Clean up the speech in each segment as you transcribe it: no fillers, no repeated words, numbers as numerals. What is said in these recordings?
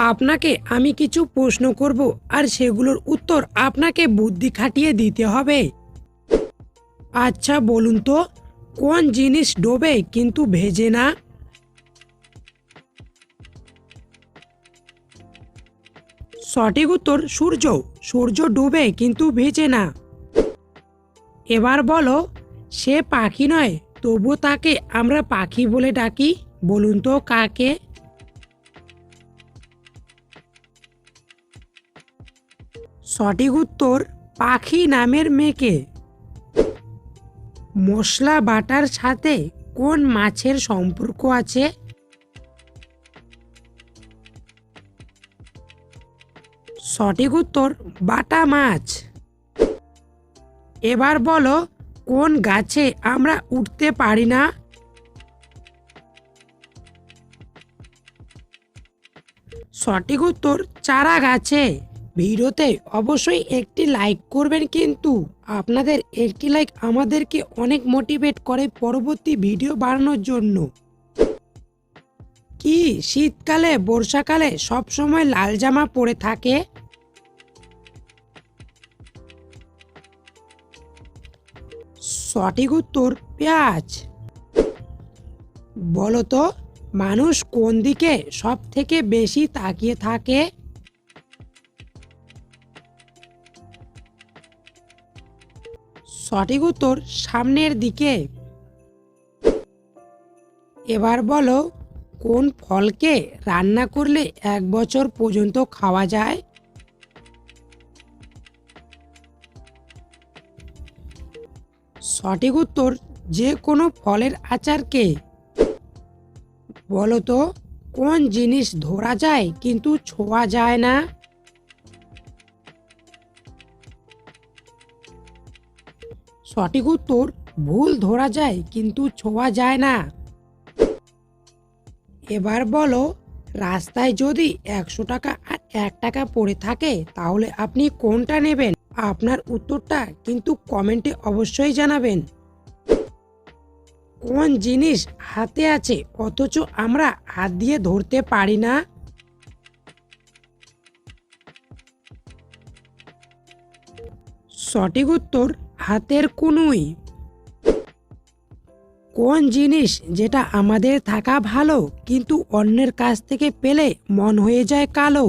আপনাকে আমি কিছু প্রশ্ন করব আর সেগুলোর উত্তর আপনাকে বুদ্ধি খাটিয়ে দিতে হবে। আচ্ছা বলুন তো, কোন জিনিস ডোবে কিন্তু ভেজে না? সঠিক উত্তর সূর্য। সূর্য ডুবে কিন্তু ভেজে না। এবার বলো, সে পাখি নয় তবু তাকে আমরা পাখি বলে ডাকি। বলুন তো কাকে? সঠিক উত্তর পাখি নামের মেয়েকে। মশলা বাটার সাথে কোন মাছের সম্পর্ক আছে? সঠিক উত্তর বাটা মাছ। এবার বলো, কোন গাছে আমরা উঠতে পারি না? সঠিক উত্তর চারা গাছে। ভিডিওতে অবশ্যই একটি লাইক করবেন, কিন্তু আপনাদের একটি লাইক আমাদেরকে অনেক মোটিভেট করে পরবর্তী ভিডিও বানানোর জন্য। কি শীতকালে বর্ষাকালে সব সময় লাল জামা পরে থাকে? সঠিক উত্তর পেঁয়াজ। বলো তো, মানুষ কোন দিকে সব থেকে বেশি তাকিয়ে থাকে? সঠিক উত্তর সামনের দিকে। এবার বলো, কোন ফলকে রান্না করলে 1 বছর পর্যন্ত খাওয়া যায়? সঠিক উত্তর যে কোনো ফলের আচারকে। বলো তো, কোন জিনিস ধরা যায় কিন্তু ছোঁয়া যায় না? সঠিক উত্তর ভুল ধরা যায় কিন্তু ছোঁয়া যায় না। এবার বলো, রাস্তায় যদি 100 টাকা আর 1 টাকা পড়ে থাকে তাহলে আপনি কোনটা নেবেন? আপনার উত্তরটা কিন্তু কমেন্টে অবশ্যই জানাবেন। কোন জিনিস হাতে আছে অথচ আমরা হাত দিয়ে ধরতে পারি না? সঠিক উত্তর হাতের কনুই। কোন জিনিস যেটা আমাদের থাকা ভালো কিন্তু অন্যের কাছ থেকে পেলে মন হয়ে যায় কালো?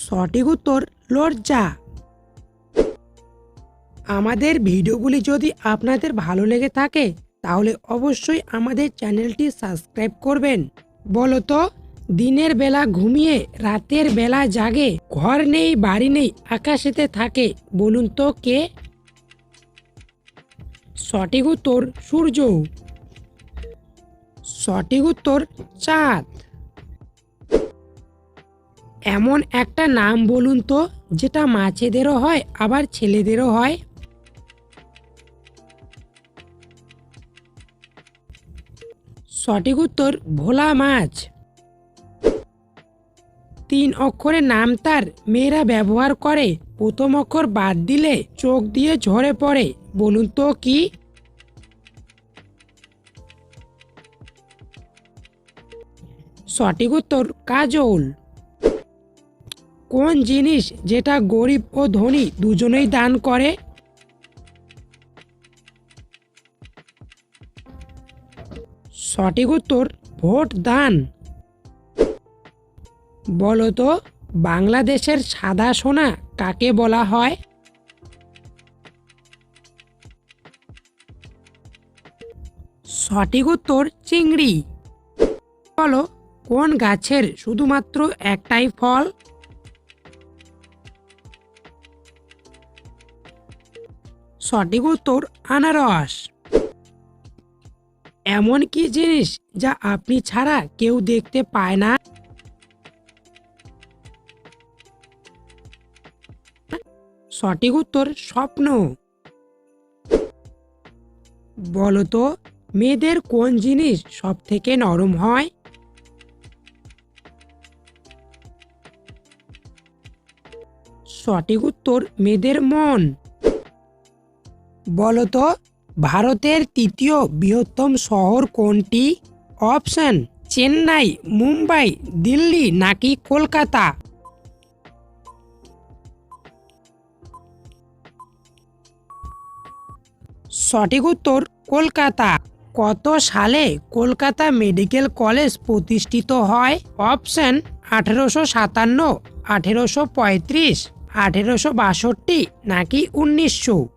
সঠিক উত্তর লজ্জা। আমাদের ভিডিওগুলি যদি আপনাদের ভালো লেগে থাকে তাহলে অবশ্যই আমাদের চ্যানেলটি সাবস্ক্রাইব করবেন। বলো তো, দিনের বেলা ঘুমিয়ে রাতের বেলা জাগে, ঘর নেই বাড়ি নেই আকাশেতে থাকে, বলুন তো কে? সঠিক উত্তর সূর্য। সঠিক উত্তর চাঁদ। এমন একটা নাম বলুন তো যেটা মাছেদেরও হয় আবার ছেলেদেরও হয়? সঠিক উত্তর ভোলা মাছ। 3 অক্ষরের নাম তার মেয়েরা ব্যবহার করে, প্রথম অক্ষর বাদ দিলে চোখ দিয়ে ঝরে পড়ে, বলুন তো কি? সঠিক উত্তর কাজল। কোন জিনিস যেটা গরিব ও ধনী দুজনেই দান করে? সঠিক উত্তর ভোট দান। বলো তো, বাংলাদেশের সাদা সোনা কাকে বলা হয়? সঠিক উত্তর চিংড়ি। বলো, কোন গাছের শুধুমাত্র একটাই ফল? সঠিক উত্তর আনারস। এমন কি জিনিস যা আপনি ছাড়া কেউ দেখতে পায় না? সঠিক উত্তর স্বপ্ন। বলো তো, মেয়েদের কোন জিনিস সব থেকে নরম হয়? সঠিক উত্তর মেয়েদের মন। বলো তো, ভারতের তৃতীয় বৃহত্তম শহর কোনটি? অপশন চেন্নাই, মুম্বাই, দিল্লি নাকি কলকাতা? সঠিক উত্তর কলকাতা। কত সালে কলকাতা মেডিকেল কলেজ প্রতিষ্ঠিত হয়? অপশন 1857, 1835, 1862 নাকি 1900?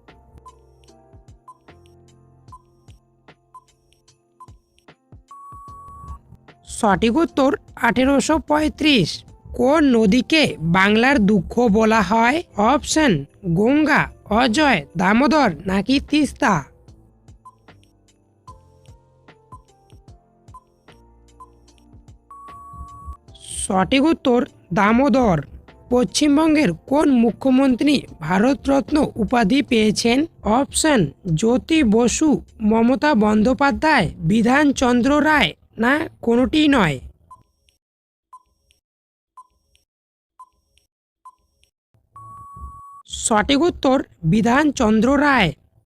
সঠিক উত্তর 1835। কোন নদীকে বাংলার দুঃখ বলা হয়? অপশন গঙ্গা, অজয়, দামোদর নাকি তিস্তা? সঠিক উত্তর দামোদর। পশ্চিমবঙ্গের কোন মুখ্যমন্ত্রী ভারতরত্ন উপাধি পেয়েছেন? অপশন জ্যোতি বসু, মমতা বন্দ্যোপাধ্যায়, বিধানচন্দ্র রায় না কোনোটিই নয়? সঠিক উত্তর বিধানচন্দ্র রায়।